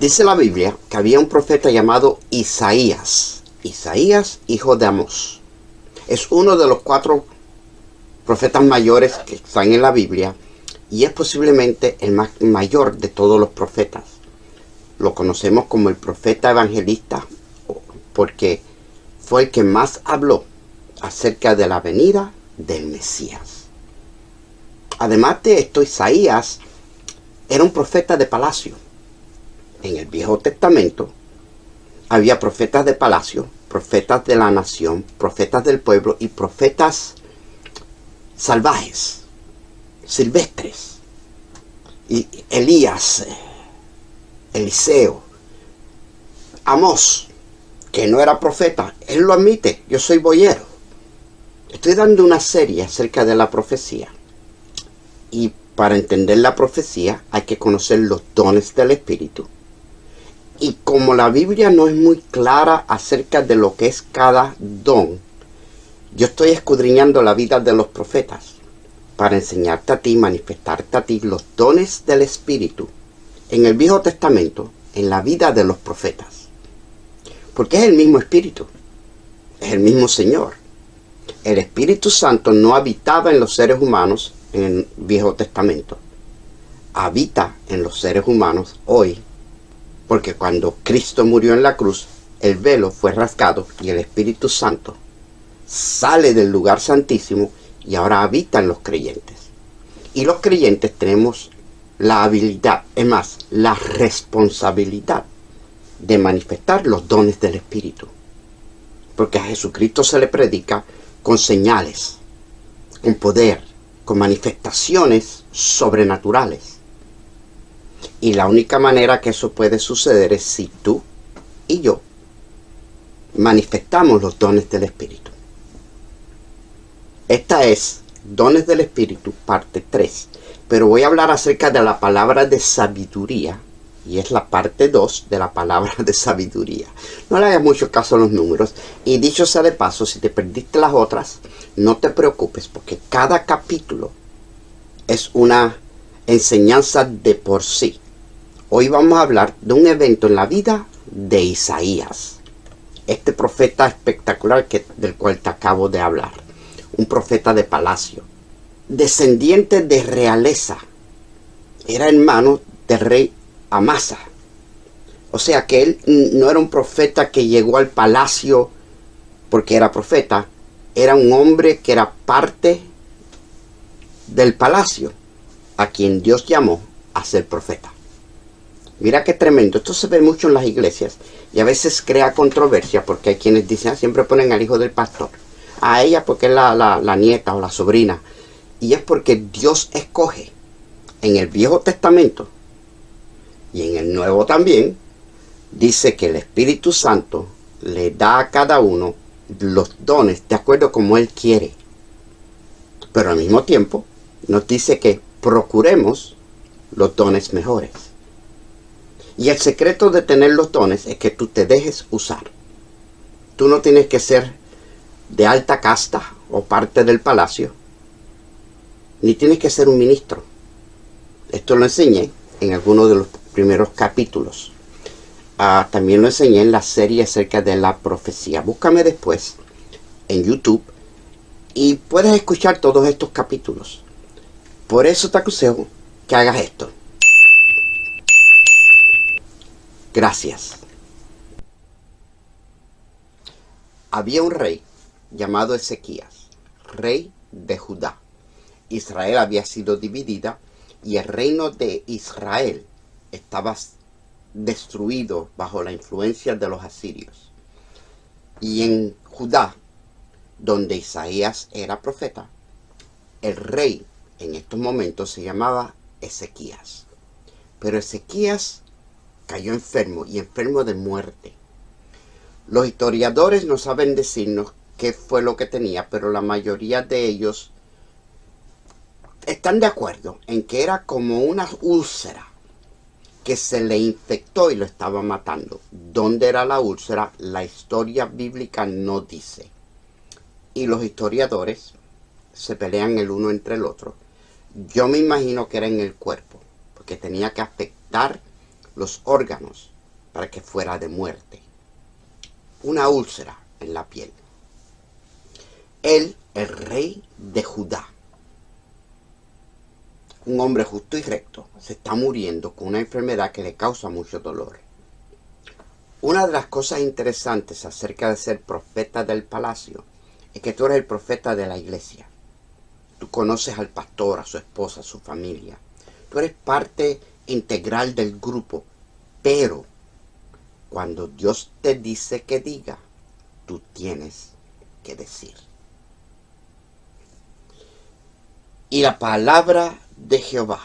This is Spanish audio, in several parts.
Dice la Biblia que había un profeta llamado Isaías. Isaías, hijo de Amós. Es uno de los 4 profetas mayores que están en la Biblia y es posiblemente el más mayor de todos los profetas. Lo conocemos como el profeta evangelista porque fue el que más habló acerca de la venida del Mesías. Además de esto, Isaías era un profeta de palacio. En el Viejo Testamento había profetas de palacio, profetas de la nación, profetas del pueblo y profetas salvajes, silvestres. Y Elías, Eliseo, Amós, que no era profeta, él lo admite, yo soy boyero. Estoy dando una serie acerca de la profecía. Y para entender la profecía hay que conocer los dones del Espíritu. Y como la Biblia no es muy clara acerca de lo que es cada don, yo estoy escudriñando la vida de los profetas para enseñarte a ti, manifestarte a ti los dones del Espíritu en el Viejo Testamento, en la vida de los profetas. Porque es el mismo Espíritu, es el mismo Señor. El Espíritu Santo no habitaba en los seres humanos en el Viejo Testamento. Habita en los seres humanos hoy, porque cuando Cristo murió en la cruz, el velo fue rasgado y el Espíritu Santo sale del lugar santísimo y ahora habita en los creyentes. Y los creyentes tenemos la habilidad, es más, la responsabilidad de manifestar los dones del Espíritu. Porque a Jesucristo se le predica con señales, con poder, con manifestaciones sobrenaturales. Y la única manera que eso puede suceder es si tú y yo manifestamos los dones del Espíritu. Esta es Dones del Espíritu, parte 3. Pero voy a hablar acerca de la palabra de sabiduría. Y es la parte 2 de la palabra de sabiduría. No le hagas mucho caso a los números. Y dicho sea de paso, si te perdiste las otras, no te preocupes, porque cada capítulo es una enseñanza de por sí. Hoy vamos a hablar de un evento en la vida de Isaías, este profeta espectacular del cual te acabo de hablar. Un profeta de palacio, descendiente de realeza, era hermano del rey Amasa. O sea que él no era un profeta que llegó al palacio porque era profeta, era un hombre que era parte del palacio, a quien Dios llamó a ser profeta. Mira qué tremendo. Esto se ve mucho en las iglesias y a veces crea controversia porque hay quienes dicen, siempre ponen al hijo del pastor, a ella porque es la nieta o la sobrina. Y es porque Dios escoge en el Viejo Testamento y en el Nuevo también, dice que el Espíritu Santo le da a cada uno los dones de acuerdo como Él quiere. Pero al mismo tiempo nos dice que procuremos los dones mejores. Y el secreto de tener los dones es que tú te dejes usar. Tú no tienes que ser de alta casta o parte del palacio, ni tienes que ser un ministro. Esto lo enseñé en algunos de los primeros capítulos. También lo enseñé en la serie acerca de la profecía. Búscame después en YouTube y puedes escuchar todos estos capítulos. Por eso te aconsejo que hagas esto. Gracias. Había un rey llamado Ezequías, rey de Judá. Israel había sido dividida y el reino de Israel estaba destruido bajo la influencia de los asirios. Y en Judá, donde Isaías era profeta, el rey en estos momentos se llamaba Ezequías. Pero Ezequías cayó enfermo y enfermo de muerte. Los historiadores no saben decirnos qué fue lo que tenía, pero la mayoría de ellos están de acuerdo en que era como una úlcera que se le infectó y lo estaba matando. ¿Dónde era la úlcera? La historia bíblica no dice. Y los historiadores se pelean el uno entre el otro. Yo me imagino que era en el cuerpo, porque tenía que afectar los órganos para que fuera de muerte. Una úlcera en la piel. Él, el rey de Judá, un hombre justo y recto, se está muriendo con una enfermedad que le causa mucho dolor. Una de las cosas interesantes acerca de ser profeta del palacio es que tú eres el profeta de la iglesia. Tú conoces al pastor, a su esposa, a su familia. Tú eres parte integral del grupo. Pero cuando Dios te dice que diga, tú tienes que decir. Y la palabra de Jehová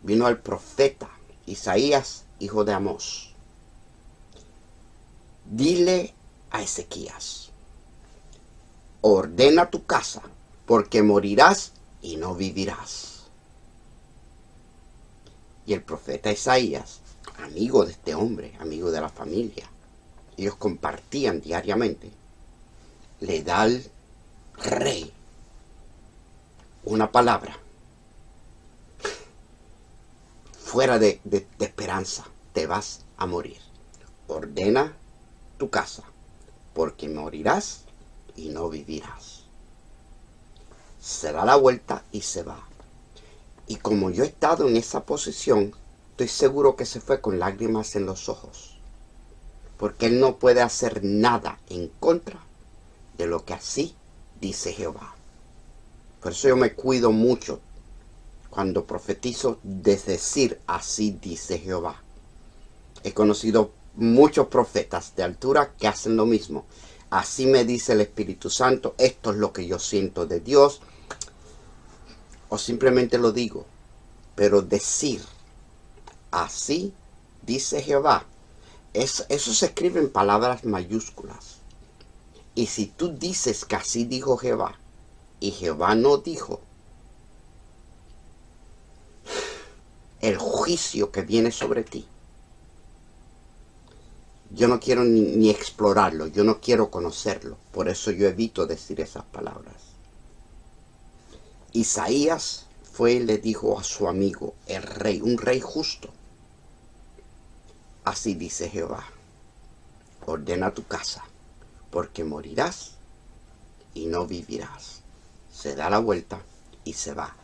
vino al profeta Isaías, hijo de Amós. Dile a Ezequías: ordena tu casa, porque morirás y no vivirás. Y el profeta Isaías, amigo de este hombre, amigo de la familia, ellos compartían diariamente, le da al rey una palabra fuera de esperanza: te vas a morir. Ordena tu casa, porque morirás y no vivirás. Se da la vuelta y se va. Y como yo he estado en esa posición, estoy seguro que se fue con lágrimas en los ojos, porque él no puede hacer nada en contra de lo que así dice Jehová. Por eso yo me cuido mucho cuando profetizo de decir así dice Jehová. He conocido muchos profetas de altura que hacen lo mismo. Así me dice el Espíritu Santo, esto es lo que yo siento de Dios. O simplemente lo digo. Pero decir así dice Jehová, eso se escribe en palabras mayúsculas. Y si tú dices que así dijo Jehová, y Jehová no dijo, el juicio que viene sobre ti, yo no quiero ni explorarlo, yo no quiero conocerlo. Por eso yo evito decir esas palabras. Isaías fue y le dijo a su amigo, el rey, un rey justo: así dice Jehová, ordena tu casa, porque morirás y no vivirás. Se da la vuelta y se va.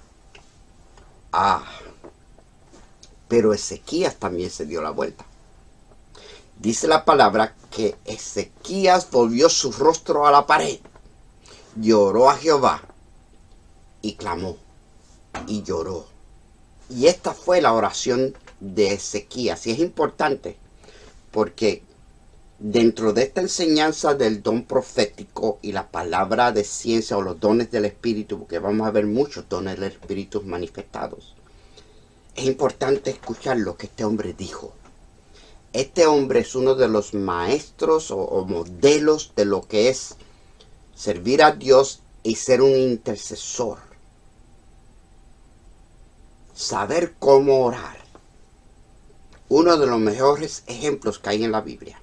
Pero Ezequías también se dio la vuelta. Dice la palabra que Ezequías volvió su rostro a la pared, lloró a Jehová y clamó y lloró. Y esta fue la oración de Ezequías. Y es importante porque dentro de esta enseñanza del don profético y la palabra de ciencia o los dones del Espíritu, porque vamos a ver muchos dones del Espíritu manifestados, es importante escuchar lo que este hombre dijo. Este hombre es uno de los maestros o modelos de lo que es servir a Dios y ser un intercesor. Saber cómo orar. Uno de los mejores ejemplos que hay en la Biblia.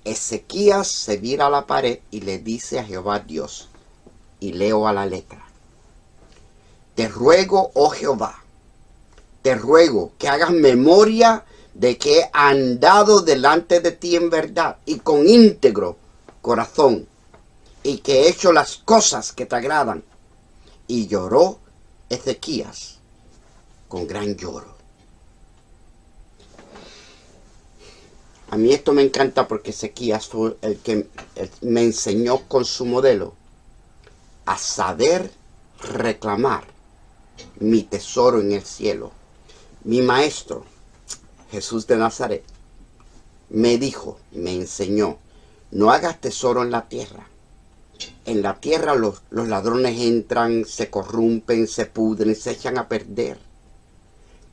Ezequías se vira a la pared y le dice a Jehová Dios, y leo a la letra: te ruego, oh Jehová, te ruego que hagas memoria de que he andado delante de ti en verdad y con íntegro corazón, y que he hecho las cosas que te agradan. Y lloró Ezequías con gran lloro. A mí esto me encanta porque Ezequías fue el que me enseñó con su modelo a saber reclamar mi tesoro en el cielo. Mi maestro, Jesús de Nazaret, me dijo, me enseñó: no hagas tesoro en la tierra. En la tierra los ladrones entran, se corrompen, se pudren, se echan a perder.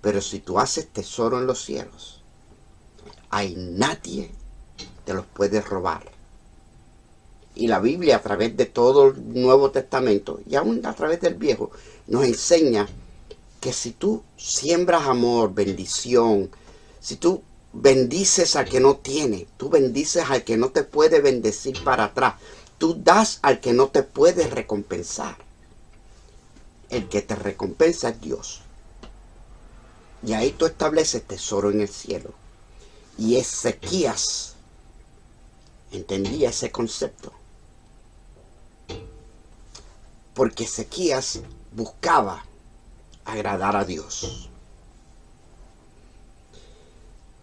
Pero si tú haces tesoro en los cielos, hay nadie te los puede robar. Y la Biblia, a través de todo el Nuevo Testamento y aún a través del Viejo, nos enseña que si tú siembras amor, bendición, si tú bendices al que no tiene, tú bendices al que no te puede bendecir para atrás, tú das al que no te puede recompensar. El que te recompensa es Dios. Y ahí tú estableces tesoro en el cielo. Y Ezequías entendía ese concepto. Porque Ezequías buscaba agradar a Dios.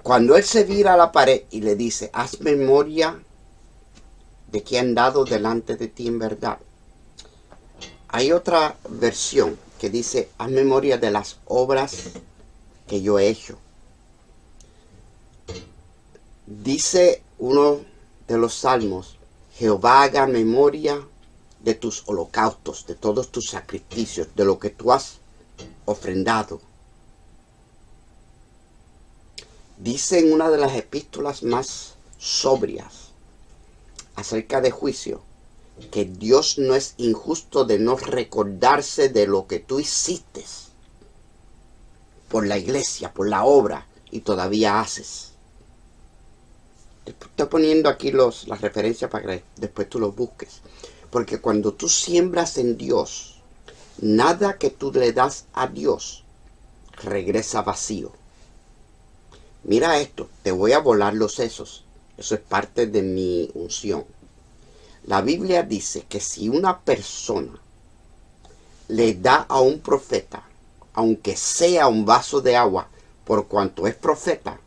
Cuando él se vira a la pared y le dice, haz memoria de que han dado delante de ti en verdad. Hay otra versión que dice, haz memoria de las obras que yo he hecho. Dice uno de los salmos, Jehová haga memoria de tus holocaustos, de todos tus sacrificios, de lo que tú has ofrendado. Dice en una de las epístolas más sobrias acerca de juicio, que Dios no es injusto de no recordarse de lo que tú hiciste por la iglesia, por la obra, y todavía haces. Estoy poniendo aquí las referencias para que después tú los busques. Porque cuando tú siembras en Dios, nada que tú le das a Dios regresa vacío. Mira esto, te voy a volar los sesos. Eso es parte de mi unción. La Biblia dice que si una persona le da a un profeta, aunque sea un vaso de agua, por cuanto es profeta,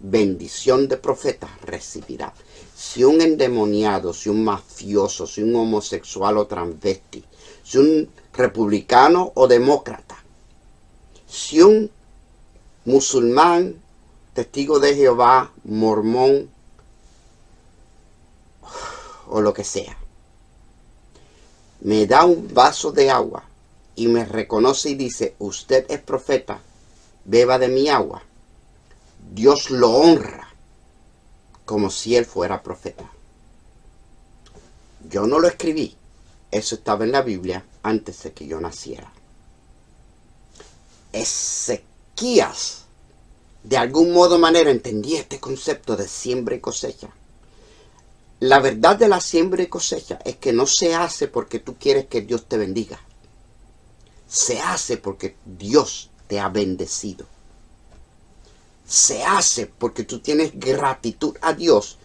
bendición de profeta recibirá. Si un endemoniado, si un mafioso, si un homosexual o transvesti, si un republicano o demócrata, si un musulmán, testigo de Jehová, mormón o lo que sea, me da un vaso de agua y me reconoce y dice, usted es profeta, beba de mi agua, Dios lo honra como si él fuera profeta. Yo no lo escribí, eso estaba en la Biblia antes de que yo naciera. Ezequías, de algún modo o manera, entendía este concepto de siembra y cosecha. La verdad de la siembra y cosecha es que no se hace porque tú quieres que Dios te bendiga. Se hace porque Dios te ha bendecido. Se hace porque tú tienes gratitud a Dios.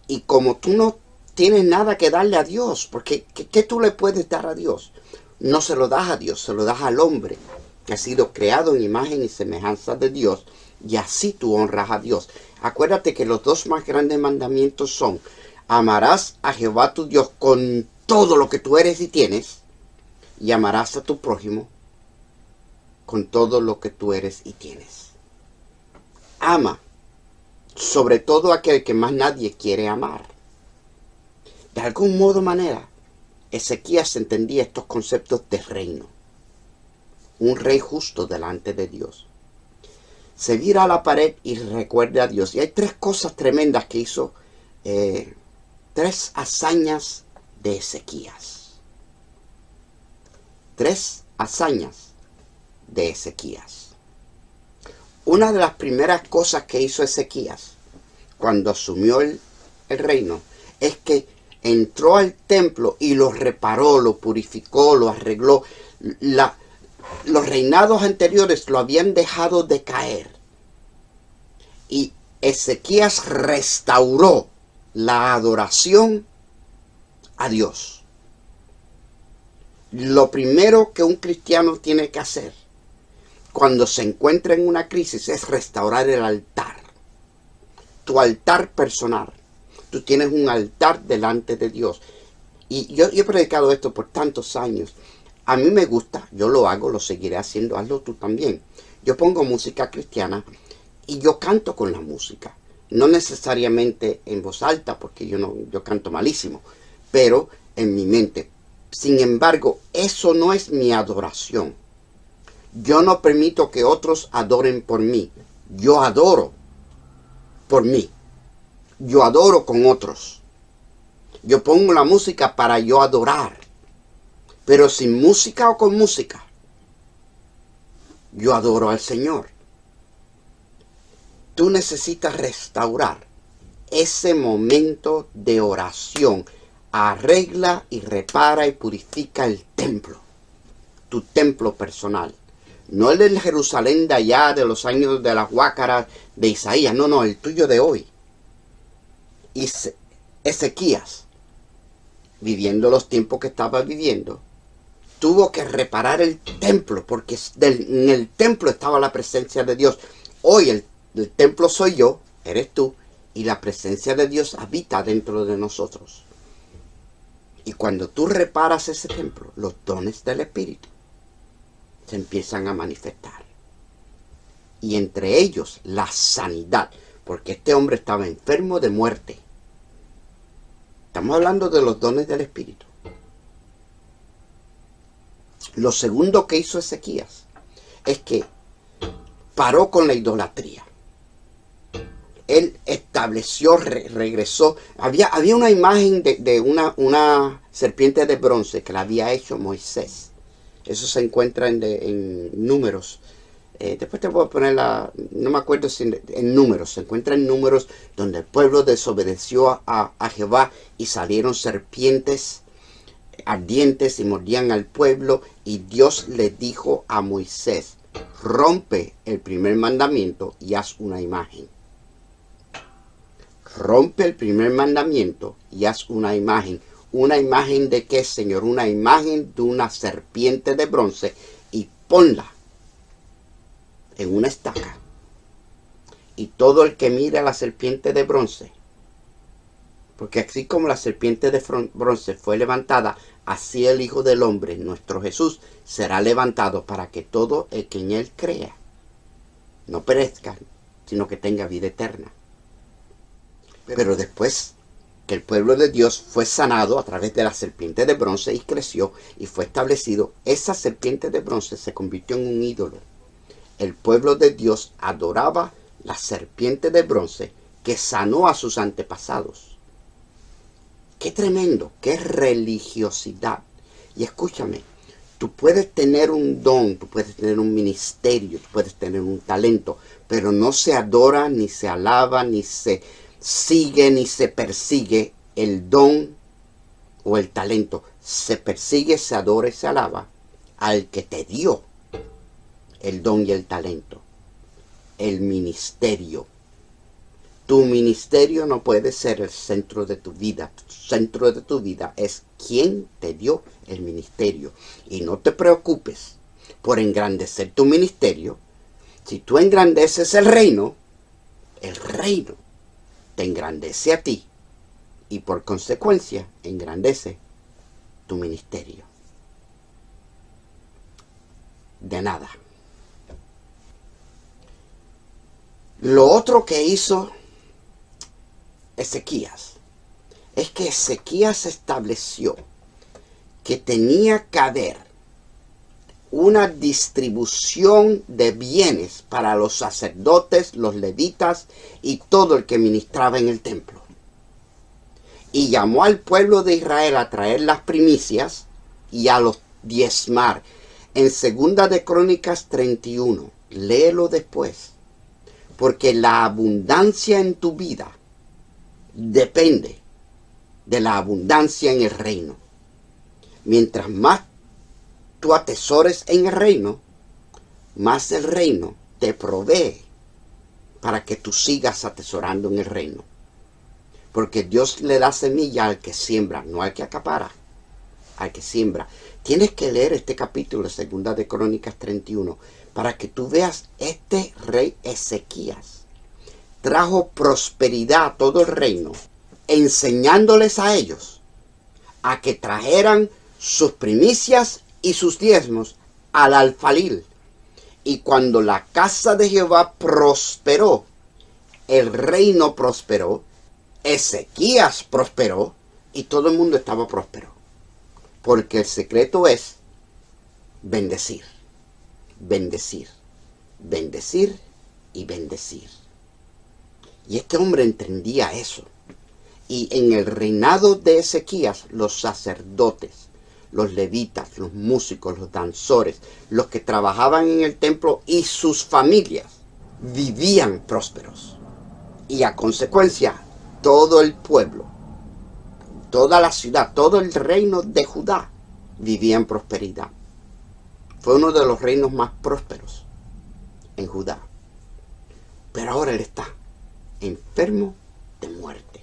Y como tú no tienes nada que darle a Dios, porque ¿qué tú le puedes dar a Dios? No se lo das a Dios, se lo das al hombre, que ha sido creado en imagen y semejanza de Dios. Y así tú honras a Dios. Acuérdate que los dos más grandes mandamientos son: amarás a Jehová tu Dios con todo lo que tú eres y tienes, y amarás a tu prójimo con todo lo que tú eres y tienes. Ama, sobre todo aquel que más nadie quiere amar. De algún modo o manera, Ezequías entendía estos conceptos de reino. Un rey justo delante de Dios. Se vira a la pared y recuerda a Dios. Y hay tres cosas tremendas que hizo, tres hazañas de Ezequías. Tres hazañas de Ezequías. Una de las primeras cosas que hizo Ezequías cuando asumió el reino es que entró al templo y lo reparó, lo purificó, lo arregló. Los reinados anteriores lo habían dejado de caer. Y Ezequías restauró la adoración a Dios. Lo primero que un cristiano tiene que hacer cuando se encuentra en una crisis es restaurar el altar. Tu altar personal. Tú tienes un altar delante de Dios. Y yo he predicado esto por tantos años. A mí me gusta, yo lo hago, lo seguiré haciendo, hazlo tú también. Yo pongo música cristiana y yo canto con la música. No necesariamente en voz alta, porque yo canto malísimo, pero en mi mente. Sin embargo, eso no es mi adoración. Yo no permito que otros adoren por mí. Yo adoro por mí. Yo adoro con otros. Yo pongo la música para yo adorar. Pero sin música o con música, yo adoro al Señor. Tú necesitas restaurar ese momento de oración. Arregla y repara y purifica el templo. Tu templo personal. No el del Jerusalén de allá, de los años de las huácaras de Isaías. No, no, el tuyo de hoy. Y Ezequías, viviendo los tiempos que estaba viviendo, tuvo que reparar el templo, porque en el templo estaba la presencia de Dios. Hoy el templo soy yo, eres tú, y la presencia de Dios habita dentro de nosotros. Y cuando tú reparas ese templo, los dones del Espíritu se empiezan a manifestar. Y entre ellos la sanidad, porque este hombre estaba enfermo de muerte. Estamos hablando de los dones del Espíritu. Lo segundo que hizo Ezequías es que paró con la idolatría. Él estableció, regresó. Había una imagen de una serpiente de bronce que la había hecho Moisés. Eso se encuentra en Números. Después te voy a poner no me acuerdo si en Números. Se encuentra en Números donde el pueblo desobedeció a Jehová y salieron serpientes ardientes y mordían al pueblo, y Dios le dijo a Moisés: rompe el primer mandamiento y haz una imagen. Rompe el primer mandamiento y haz una imagen. ¿Una imagen de qué, Señor? Una imagen de una serpiente de bronce, y ponla en una estaca. Y todo el que mire a la serpiente de bronce, porque así como la serpiente de bronce fue levantada, así el Hijo del Hombre, nuestro Jesús, será levantado, para que todo el que en él crea no perezca, sino que tenga vida eterna. Pero después que el pueblo de Dios fue sanado a través de la serpiente de bronce y creció y fue establecido, esa serpiente de bronce se convirtió en un ídolo. El pueblo de Dios adoraba la serpiente de bronce que sanó a sus antepasados. ¡Qué tremendo! ¡Qué religiosidad! Y escúchame, tú puedes tener un don, tú puedes tener un ministerio, tú puedes tener un talento, pero no se adora, ni se alaba, ni se sigue, ni se persigue el don o el talento. Se persigue, se adora y se alaba al que te dio el don y el talento, el ministerio. Tu ministerio no puede ser el centro de tu vida. El centro de tu vida es quien te dio el ministerio. Y no te preocupes por engrandecer tu ministerio. Si tú engrandeces el reino te engrandece a ti. Y por consecuencia, engrandece tu ministerio. De nada. Lo otro que hizo Ezequías es que Ezequías estableció que tenía que haber una distribución de bienes para los sacerdotes, los levitas y todo el que ministraba en el templo. Y llamó al pueblo de Israel a traer las primicias y a los diezmar. En 2 de Crónicas 31, léelo después, porque la abundancia en tu vida depende de la abundancia en el reino. Mientras más tú atesores en el reino, más el reino te provee para que tú sigas atesorando en el reino. Porque Dios le da semilla al que siembra, no al que acapara, al que siembra. Tienes que leer este capítulo de 2 de Crónicas 31 para que tú veas este rey Ezequías. Trajo prosperidad a todo el reino, enseñándoles a ellos a que trajeran sus primicias y sus diezmos al alfolí. Y cuando la casa de Jehová prosperó, el reino prosperó, Ezequías prosperó y todo el mundo estaba próspero. Porque el secreto es bendecir, bendecir, bendecir y bendecir. Y este hombre entendía eso. Y en el reinado de Ezequías, los sacerdotes, los levitas, los músicos, los danzores, los que trabajaban en el templo y sus familias vivían prósperos. Y a consecuencia, todo el pueblo, toda la ciudad, todo el reino de Judá vivía en prosperidad. Fue uno de los reinos más prósperos en Judá. Pero ahora él está enfermo de muerte.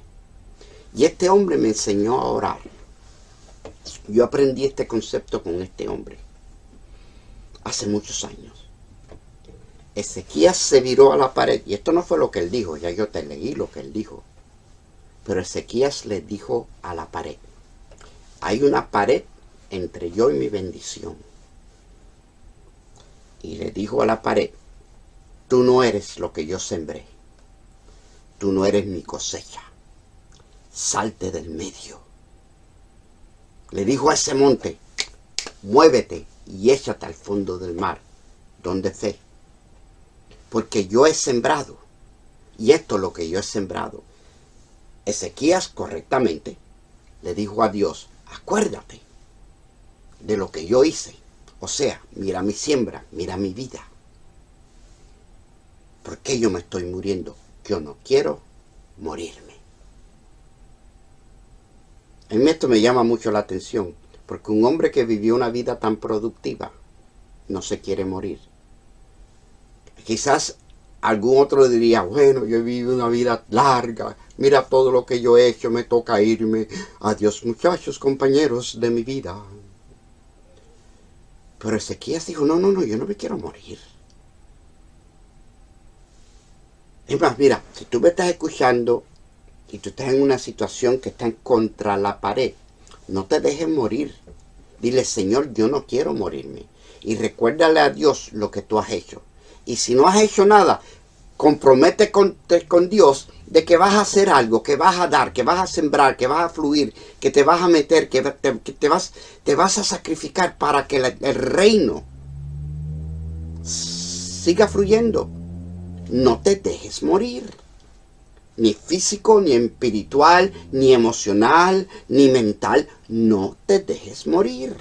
Y este hombre me enseñó a orar. Yo aprendí este concepto con este hombre hace muchos años. Ezequías se viró a la pared, y esto no fue lo que él dijo, ya yo te leí lo que él dijo. Pero Ezequías le dijo a la pared: hay una pared entre yo y mi bendición. Y le dijo a la pared: tú no eres lo que yo sembré. Tú no eres mi cosecha. Salte del medio. Le dijo a ese monte: muévete y échate al fondo del mar, donde esté. Porque yo he sembrado, y esto es lo que yo he sembrado. Ezequías correctamente le dijo a Dios: acuérdate de lo que yo hice. O sea, mira mi siembra, mira mi vida. ¿Por qué yo me estoy muriendo? Yo no quiero morirme. A mí esto me llama mucho la atención, porque un hombre que vivió una vida tan productiva no se quiere morir. Quizás algún otro diría: bueno, yo he vivido una vida larga, mira todo lo que yo he hecho, me toca irme. Adiós, muchachos, compañeros de mi vida. Pero Ezequías dijo: no, yo no me quiero morir. Es más, mira, si tú me estás escuchando y tú estás en una situación que está contra la pared, no te dejes morir. Dile: Señor, yo no quiero morirme. Y recuérdale a Dios lo que tú has hecho. Y si no has hecho nada, compromete con Dios de que vas a hacer algo, que vas a dar, que vas a sembrar, que vas a fluir, que te vas a meter, que te vas a sacrificar para que el reino siga fluyendo. No te dejes morir. Ni físico, ni espiritual, ni emocional, ni mental. No te dejes morir.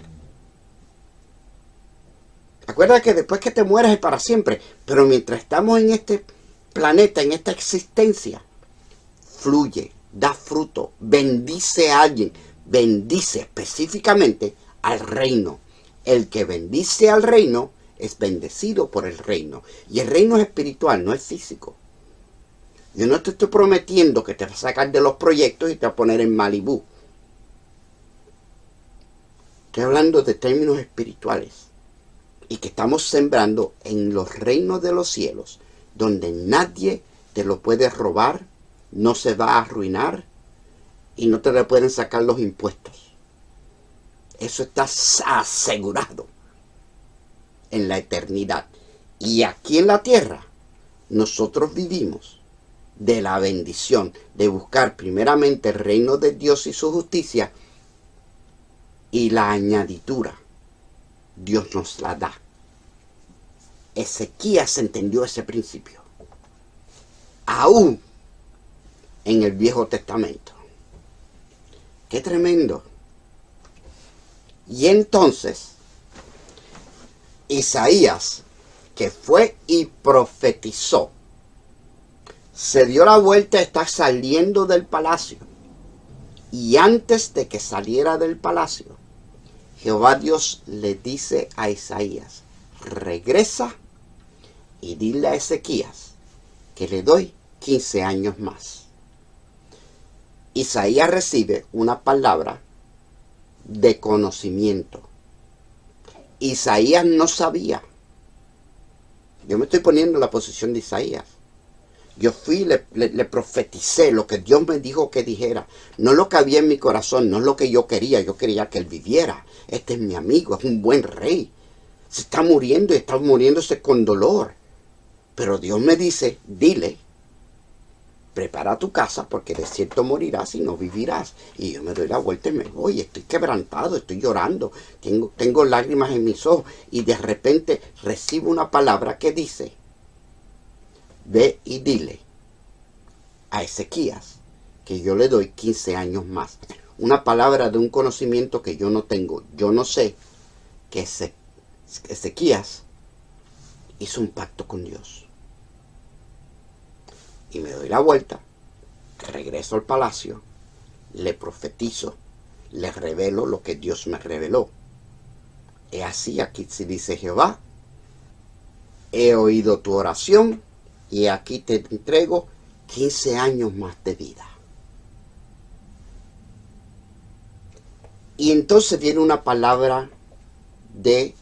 Acuérdate que después que te mueras es para siempre. Pero mientras estamos en este planeta, en esta existencia, fluye, da fruto, bendice a alguien. Bendice específicamente al reino. El que bendice al reino es bendecido por el reino. Y el reino es espiritual, no es físico. Yo no te estoy prometiendo que te vas a sacar de los proyectos y te vas a poner en Malibú. Estoy hablando de términos espirituales. Y que estamos sembrando en los reinos de los cielos, donde nadie te lo puede robar, no se va a arruinar y no te le pueden sacar los impuestos. Eso está asegurado en la eternidad. Y aquí en la tierra, nosotros vivimos de la bendición, de buscar primeramente el reino de Dios y su justicia, y la añadidura Dios nos la da. Ezequías entendió ese principio, aún en el Viejo Testamento. ¡Qué tremendo! Y entonces, Isaías, que fue y profetizó, se dio la vuelta, está saliendo del palacio. Y antes de que saliera del palacio, Jehová Dios le dice a Isaías: regresa y dile a Ezequías que le doy 15 años más. Isaías recibe una palabra de conocimiento. Isaías no sabía. Yo me estoy poniendo en la posición de Isaías. Yo fui y le profeticé lo que Dios me dijo que dijera. No lo que había en mi corazón, no es lo que yo quería. Yo quería que él viviera. Este es mi amigo, es un buen rey. Se está muriendo y está muriéndose con dolor. Pero Dios me dice: dile, prepara tu casa porque de cierto morirás y no vivirás. Y yo me doy la vuelta y me voy. Estoy quebrantado, estoy llorando. Tengo lágrimas en mis ojos. Y de repente recibo una palabra que dice: ve y dile a Ezequías que yo le doy 15 años más. Una palabra de un conocimiento que yo no tengo. Yo no sé que Ezequías hizo un pacto con Dios. Y me doy la vuelta, regreso al palacio, le profetizo, le revelo lo que Dios me reveló. He así, aquí se dice Jehová, he oído tu oración y aquí te entrego 15 años más de vida. Y entonces viene una palabra de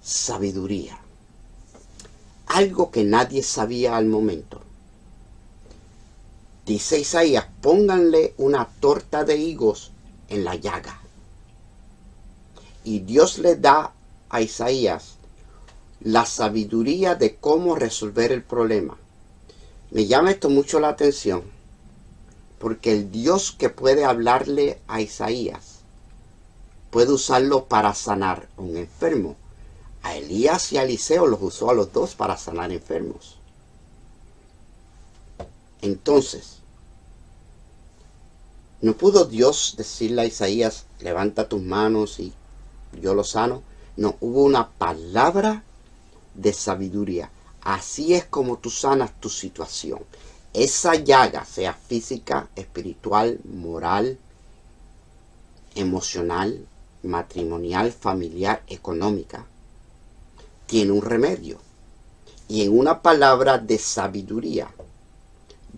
sabiduría. Algo que nadie sabía al momento. Dice Isaías, pónganle una torta de higos en la llaga. Y Dios le da a Isaías la sabiduría de cómo resolver el problema. Me llama esto mucho la atención, porque el Dios que puede hablarle a Isaías puede usarlo para sanar a un enfermo. A Elías y a Eliseo los usó a los dos para sanar enfermos. Entonces, ¿no pudo Dios decirle a Isaías, levanta tus manos y yo lo sano? No, hubo una palabra de sabiduría. Así es como tú sanas tu situación. Esa llaga, sea física, espiritual, moral, emocional, matrimonial, familiar, económica, tiene un remedio. Y en una palabra de sabiduría,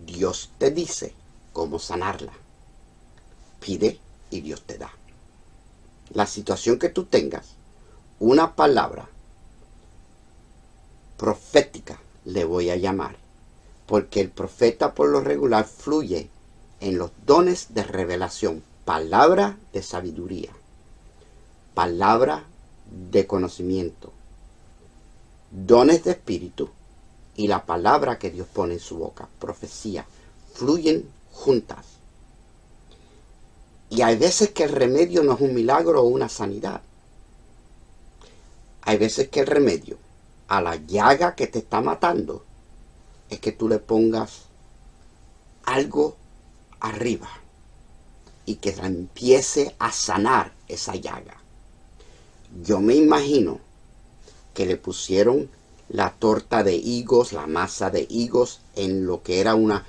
Dios te dice cómo sanarla. Pide y Dios te da. La situación que tú tengas, una palabra profética le voy a llamar, porque el profeta por lo regular fluye en los dones de revelación, palabra de sabiduría, palabra de conocimiento, dones de espíritu y la palabra que Dios pone en su boca, profecía, fluyen juntas. Y hay veces que el remedio no es un milagro o una sanidad. Hay veces que el remedio a la llaga que te está matando es que tú le pongas algo arriba y que empiece a sanar esa llaga. Yo me imagino que le pusieron la torta de higos, la masa de higos, en lo que era una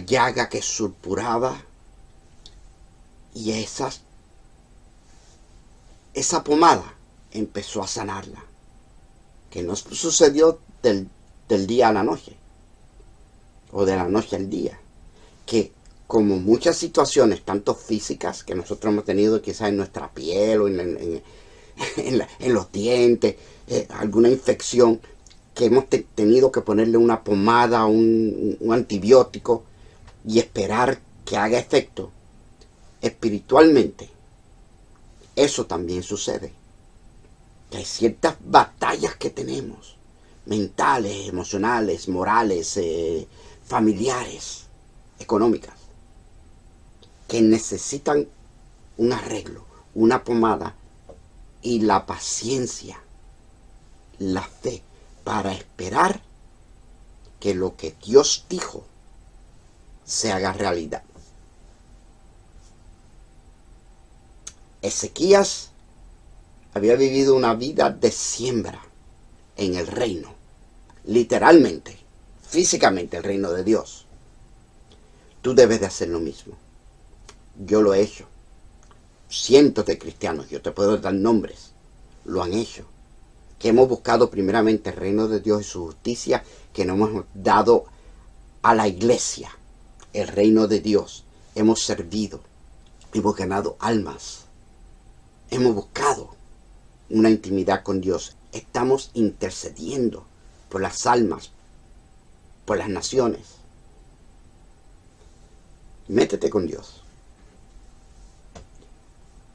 llaga que supuraba, y esa pomada empezó a sanarla, que no sucedió del día a la noche, o de la noche al día, que como muchas situaciones, tanto físicas, que nosotros hemos tenido quizás en nuestra piel o en los dientes, alguna infección, que hemos tenido que ponerle una pomada, un antibiótico, y esperar que haga efecto. Espiritualmente, eso también sucede. Que hay ciertas batallas que tenemos, mentales, emocionales, morales, familiares, económicas, que necesitan un arreglo, una pomada y la paciencia, la fe para esperar que lo que Dios dijo se haga realidad. Ezequías había vivido una vida de siembra en el reino, literalmente, físicamente el reino de Dios. Tú debes de hacer lo mismo. Yo lo he hecho. Cientos de cristianos, yo te puedo dar nombres, lo han hecho. Que hemos buscado primeramente el reino de Dios y su justicia, que nos hemos dado a la iglesia, el reino de Dios. Hemos servido, hemos ganado almas. Hemos buscado una intimidad con Dios. Estamos intercediendo por las almas, por las naciones. Métete con Dios.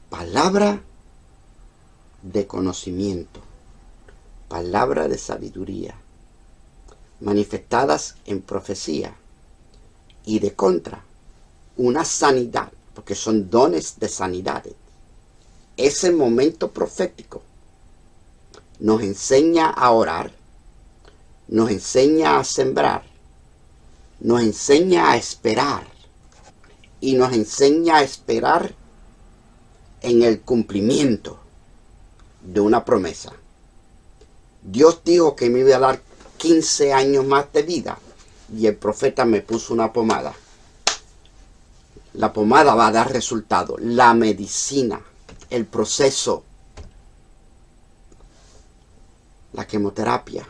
Palabra de conocimiento, palabra de sabiduría, manifestadas en profecía, y de contra, una sanidad, porque son dones de sanidades. Ese momento profético nos enseña a orar, nos enseña a sembrar, nos enseña a esperar y nos enseña a esperar en el cumplimiento de una promesa. Dios dijo que me iba a dar 15 años más de vida y el profeta me puso una pomada. La pomada va a dar resultado. La medicina, el proceso la quimioterapia,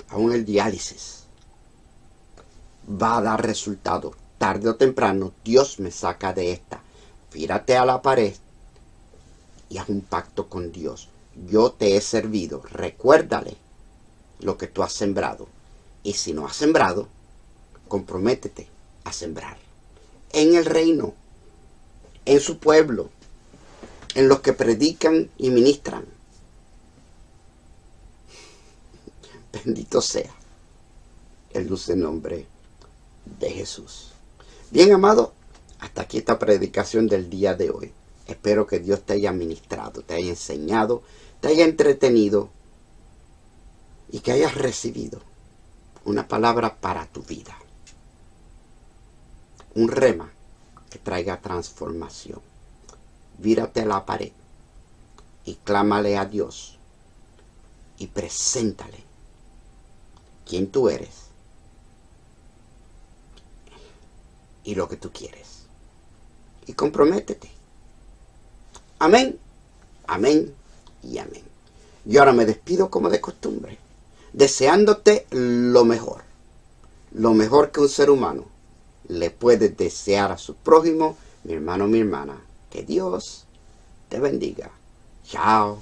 aún el diálisis, va a dar resultados. Tarde o temprano, Dios me saca de esta. Fírate a la pared y haz un pacto con Dios. Yo te he servido. Recuérdale lo que tú has sembrado. Y si no has sembrado, comprométete a sembrar. En el reino, en su pueblo, en los que predican y ministran. Bendito sea el dulce nombre de Jesús. Bien, amado, hasta aquí esta predicación del día de hoy. Espero que Dios te haya ministrado, te haya enseñado, te haya entretenido y que hayas recibido una palabra para tu vida. Un rema que traiga transformación. Vírate a la pared y clámale a Dios y preséntale quién tú eres y lo que tú quieres. Y comprométete. Amén, amén y amén. Y ahora me despido como de costumbre, deseándote lo mejor que un ser humano le puede desear a su prójimo, mi hermano, mi hermana. Que Dios te bendiga. Chao.